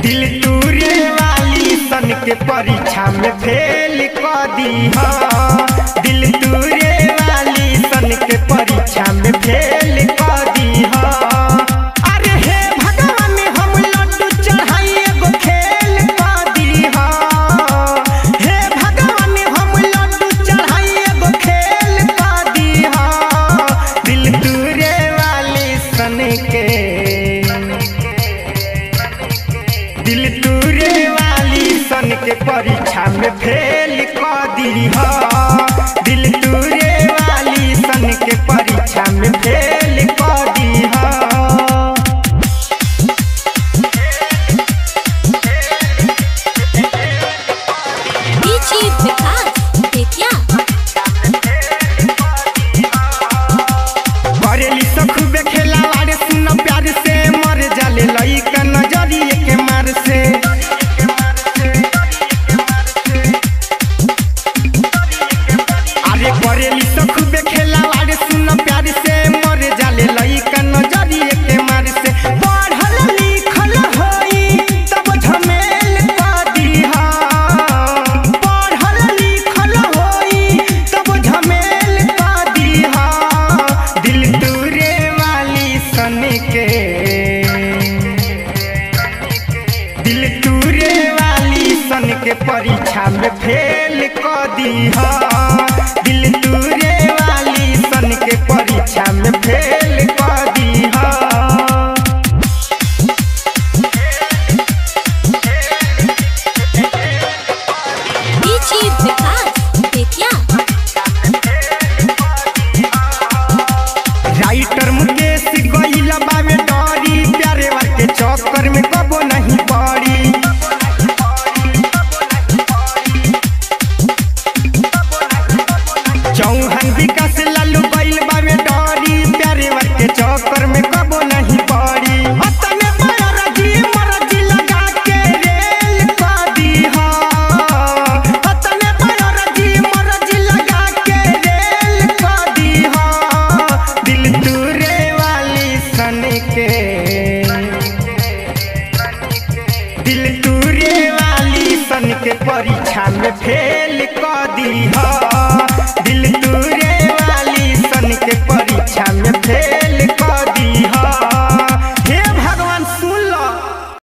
दिल तूरे वाली सन के परीक्षा में फेल कर दीहा। दिल तूरे वाली सन के परीक्षा में फेल कर दीहा। अरे हे भगवान हम लड्डू चढ़ाई एगो खेल कर दीहा। हे भगवान हम लड्डू चढ़ाई एगो खेल कर दीहा। दिल तूरे वाली सन के दिल तूरे वाली सन के परीक्षा में फेल कर दीहा। दिल तूरे वाली सन के परीक्षा में फेल कर दीहा। बरेली सखु बेखेला वारे सुन प्यार से मर जाले लइका नजरिए के मार से। अरे बरेली सखु बेखेला वारे सुन प्यार से मर जाले लइका नजरिए के मार से। पढ़ल लिखल होई तब झमेल कर दीहा। पढ़ल लिखल होई तब झमेल कर दीहा। दिल तूरे वाली सन के दिल तूरे वाली सन के परीक्षा में फेल कर दीहा। दिल तूरे वाली सन के परीक्षा में फेल कर दीहा। राइटर मुकेश गइल बावे डरी प्यारे वाके चक्कर में कबो नहीं पड़ी। चौहान विकास लालू गइल बावे डरी प्यारे वाके चक्कर में कबो नहीं पड़ी। अतने मरजी मरजी लगा के रेल कर दीहा। अतने मरजी मरजी लगा के रेल कर दीहा। दिल तूरे वाली सन के दिल तूरे वाली सन के परीक्षा में फेल कर दीहा।